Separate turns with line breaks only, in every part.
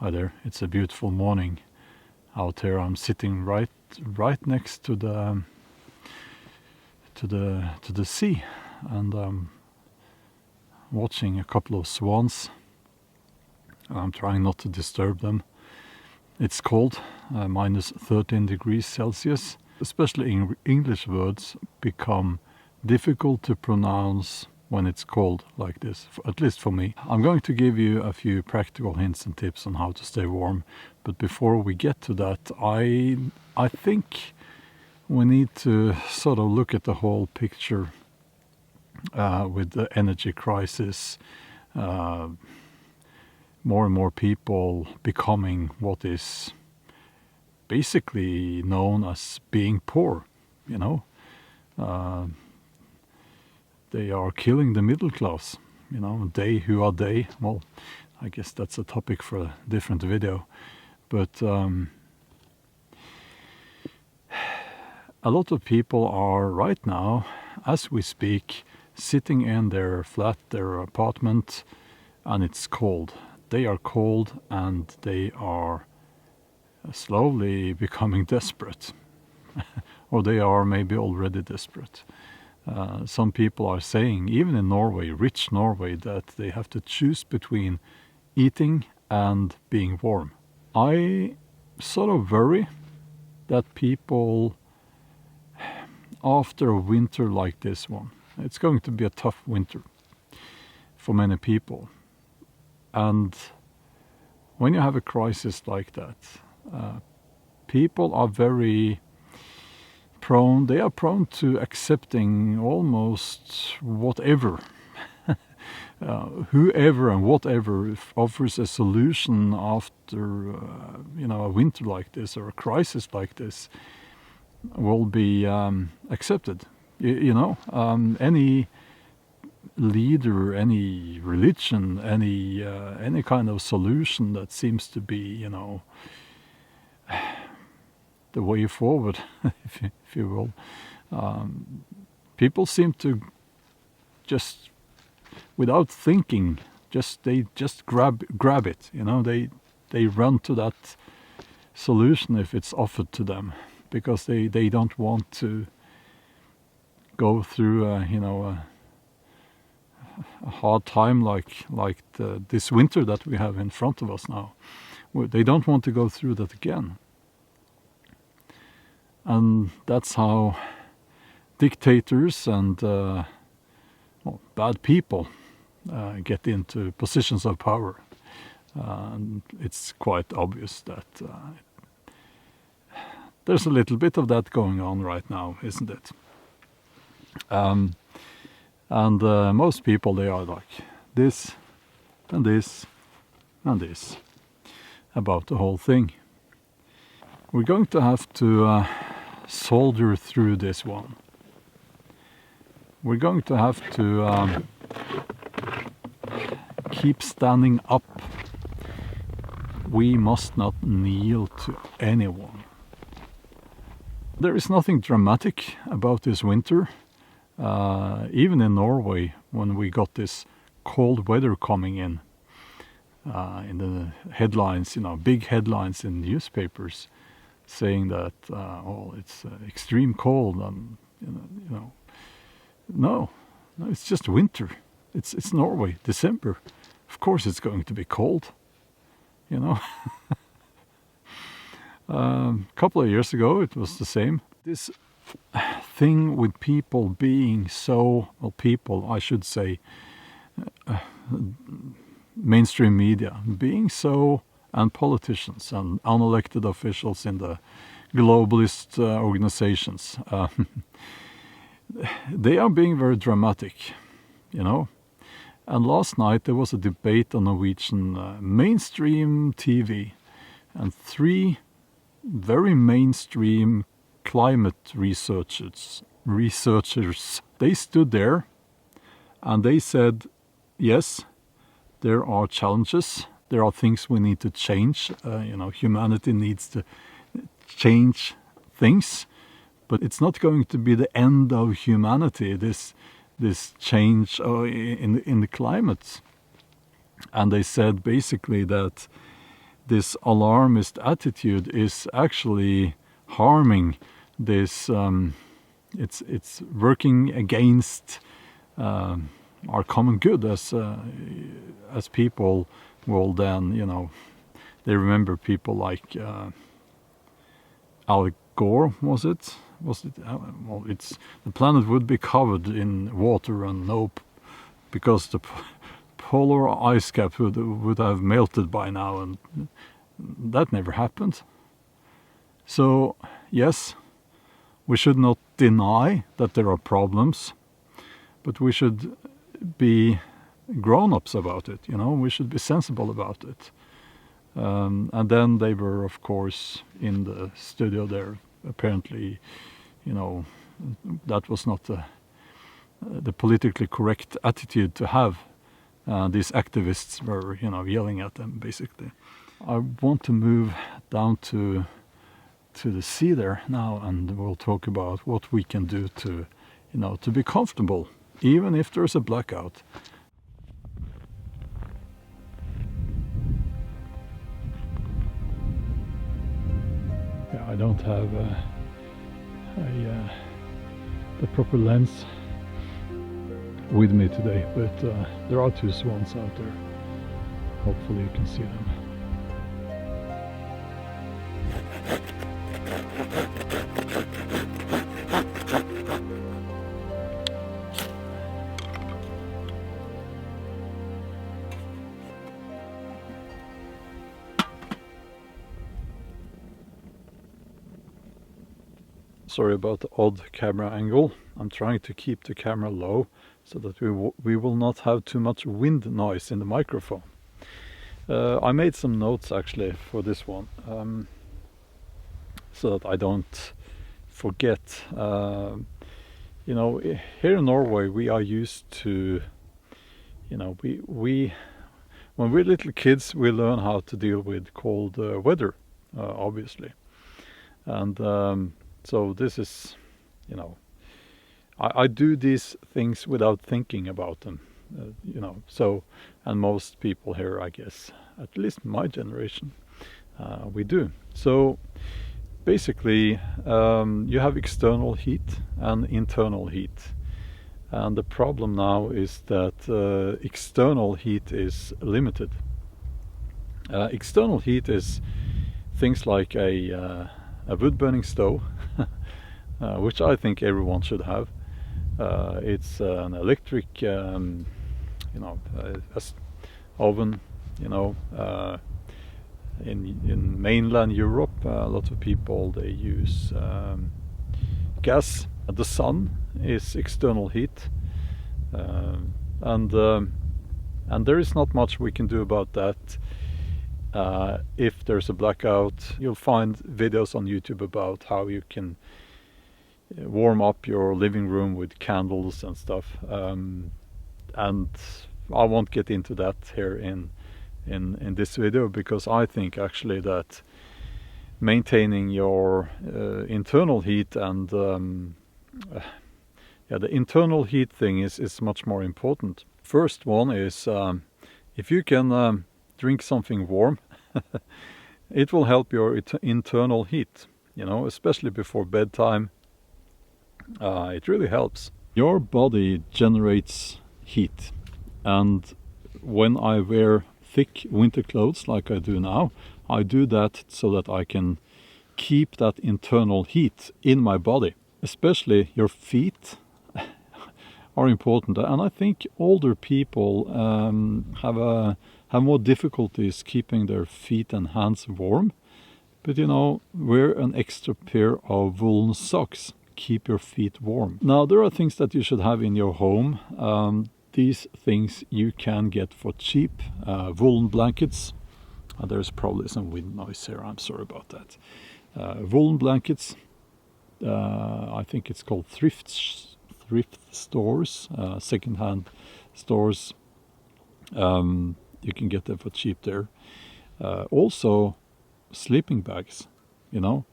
Hi there. It's a beautiful morning out here. I'm sitting right next to the sea, and watching a couple of swans. I'm trying not to disturb them. It's cold, minus 13 degrees Celsius. Especially English words become difficult to pronounce when it's cold like this, at least for me. I'm going to give you a few practical hints and tips on how to stay warm. But before we get to that, I think we need to sort of look at the whole picture with the energy crisis. More and more people becoming what is basically known as being poor, you know. They are killing the middle class, you know. Who are they? Well, I guess that's a topic for a different video. But a lot of people are right now, as we speak, sitting in their flat, their apartment, and it's cold. They are cold and they are slowly becoming desperate. Or they are maybe already desperate. Some people are saying, even in Norway, rich Norway, that they have to choose between eating and being warm. I sort of worry that people, after a winter like this one, it's going to be a tough winter for many people. And when you have a crisis like that, people are very prone, they are prone to accepting almost whatever, whoever and whatever offers a solution after, a winter like this or a crisis like this will be accepted. Any leader, any religion, any kind of solution that seems to be, the way forward, if you will. People seem to just, without thinking, they just grab it. They run to that solution if it's offered to them, because they don't want to go through a hard time like this winter that we have in front of us now. They don't want to go through that again. And that's how dictators and bad people get into positions of power. And it's quite obvious that there's a little bit of that going on right now, isn't it? And most people, they are like this and this and this about the whole thing. We're going to have to soldier through this one. We're going to have to keep standing up. We must not kneel to anyone. There is nothing dramatic about this winter. Even in Norway, when we got this cold weather coming in the headlines, big headlines in newspapers, saying that it's extreme cold, and no, it's just winter. It's Norway, December. Of course, it's going to be cold. A couple of years ago, it was the same. This thing with people being mainstream media being so, and politicians and unelected officials in the globalist organizations, they are being very dramatic, And last night there was a debate on Norwegian mainstream TV, and 3 very mainstream climate researchers, they stood there and they said, yes, there are challenges, there are things we need to change, humanity needs to change things, but it's not going to be the end of humanity, this change in the climate. And they said basically that this alarmist attitude is actually harming this. It's working against our common good, as people will then, you know, they remember people like Al Gore, was it? Well, it's the planet would be covered in water and because the polar ice cap would have melted by now, and that never happened. So yes, we should not deny that there are problems, but we should be grown-ups about it, you know, we should be sensible about it. And then they were, of course, in the studio there, apparently, you know, that was not the politically correct attitude to have. These activists were, you know, yelling at them, basically. I want to move down to the sea there now, and we'll talk about what we can do to, you know, to be comfortable, even if there's a blackout. Yeah, I don't have the proper lens with me today, but there are two swans out there. Hopefully you can see them. Sorry about the odd camera angle. I'm trying to keep the camera low so that we will not have too much wind noise in the microphone. I made some notes actually for this one, so that I don't forget. You know, here in Norway we are used to, you know, we when we're little kids we learn how to deal with cold weather, obviously, and so this is, you know, I do these things without thinking about them, you know, so, and most people here, I guess, at least my generation, we do. So basically you have external heat and internal heat, and the problem now is that external heat is limited. External heat is things like a wood burning stove, which I think everyone should have. It's an electric, you know, oven. You know, in mainland Europe, a lot of people, they use gas. The sun is external heat, and there is not much we can do about that. If there's a blackout, you'll find videos on YouTube about how you can warm up your living room with candles and stuff, and I won't get into that here in this video, because I think actually that maintaining your internal heat and yeah, the internal heat thing is much more important. First one is if you can drink something warm, it will help your internal heat, you know, especially before bedtime. It really helps. Your body generates heat, and when I wear thick winter clothes like I do now, I do that so that I can keep that internal heat in my body. Especially your feet are important, and I think older people have more difficulties keeping their feet and hands warm. But you know, wear an extra pair of woolen socks. Keep your feet warm. Now, there are things that you should have in your home. These things you can get for cheap. Woolen blankets. There's probably some wind noise here, I'm sorry about that. Woolen blankets. I think it's called thrift stores, second-hand stores. You can get them for cheap there. Also, sleeping bags, you know.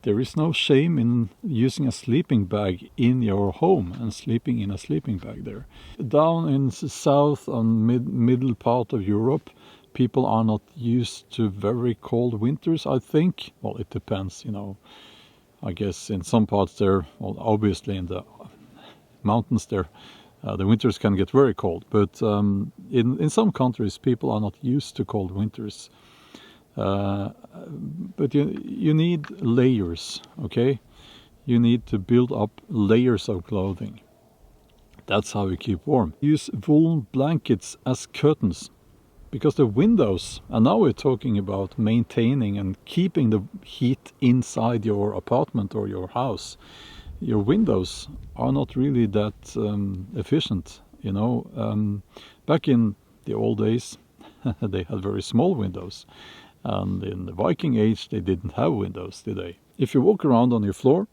There is no shame in using a sleeping bag in your home and sleeping in a sleeping bag there. Down in the south and middle part of Europe, people are not used to very cold winters, I think. Well, it depends, I guess in some parts there, well, obviously in the mountains there, the winters can get very cold. But in some countries, people are not used to cold winters. But you need layers, okay? You need to build up layers of clothing. That's how you keep warm. Use woolen blankets as curtains, because the windows, and now we're talking about maintaining and keeping the heat inside your apartment or your house. Your windows are not really that efficient, Back in the old days, they had very small windows. And in the Viking age, they didn't have windows, did they? If you walk around on your floor,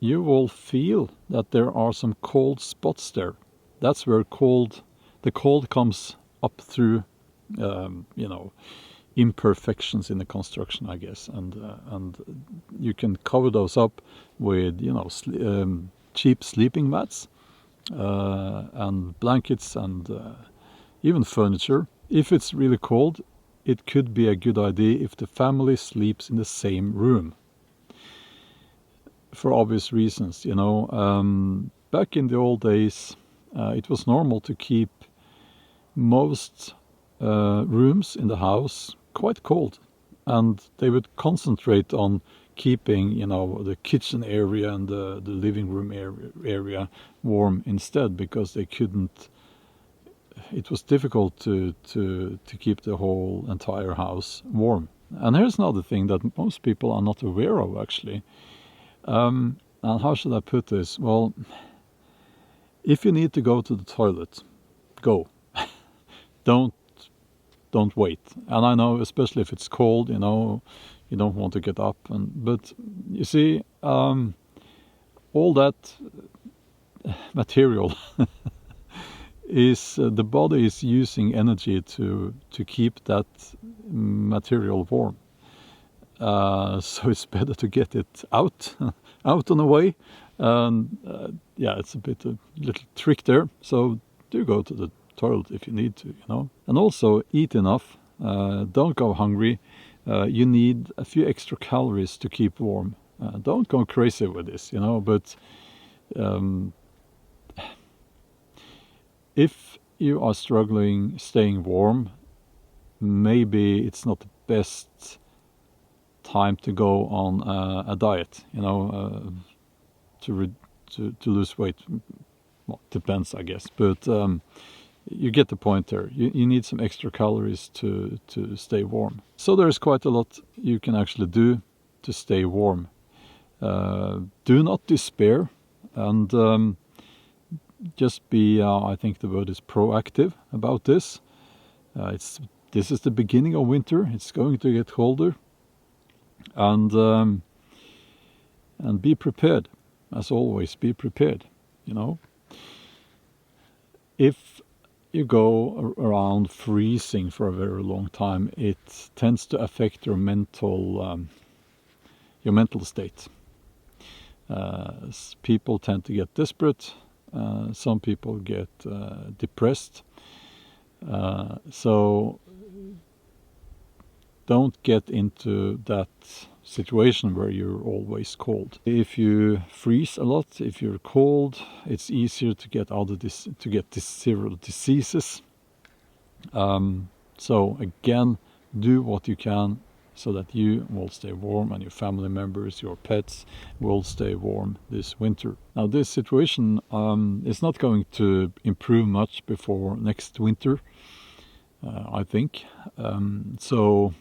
you will feel that there are some cold spots there. That's where the cold comes up through, imperfections in the construction, I guess. And you can cover those up with, cheap sleeping mats and blankets and even furniture. If it's really cold, it could be a good idea if the family sleeps in the same room. For obvious reasons, back in the old days, it was normal to keep most rooms in the house quite cold, and they would concentrate on keeping, the kitchen area and the living room area warm instead, because they couldn't. It was difficult to keep the whole entire house warm. And here's another thing that most people are not aware of, actually. And how should I put this? Well, if you need to go to the toilet, go. Don't wait. And I know, especially if it's cold, you don't want to get up. But you see, all that material is the body is using energy to keep that material warm. So it's better to get it out and away. And it's a little trick there. So do go to the toilet if you need to, And also eat enough. Don't go hungry. You need a few extra calories to keep warm. Don't go crazy with this, But if you are struggling staying warm, maybe it's not the best time to go on a diet, to lose weight. Well, depends, I guess, but you get the point there. You need some extra calories to stay warm. So there's quite a lot you can actually do to stay warm. Do not despair, and just be, I think the word is proactive about this. This is the beginning of winter. It's going to get colder, and be prepared. As always, be prepared. If you go around freezing for a very long time, it tends to affect your mental state. People tend to get desperate. Some people get depressed. So don't get into that situation where you're always cold. If you freeze a lot, if you're cold, it's easier to get several diseases. So again, do what you can so that you will stay warm and your family members, your pets, will stay warm this winter. Now, this situation is not going to improve much before next winter, I think. So,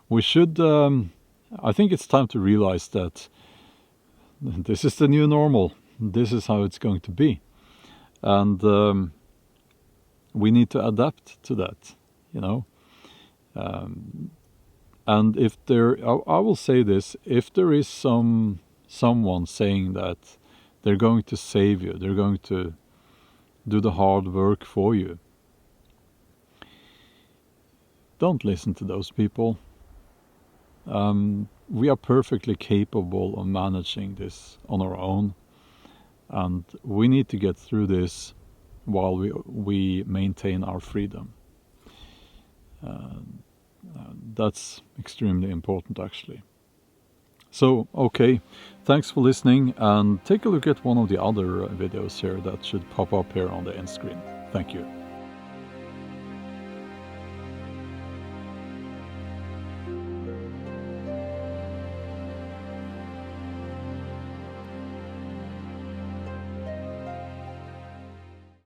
we should. I think it's time to realize that this is the new normal. This is how it's going to be, and we need to adapt to that, and if I will say this: if there is someone saying that they're going to save you, they're going to do the hard work for you, don't listen to those people. We are perfectly capable of managing this on our own, and we need to get through this while we maintain our freedom. That's extremely important, actually. So, okay, thanks for listening, and take a look at one of the other videos here that should pop up here on the end screen. Thank you.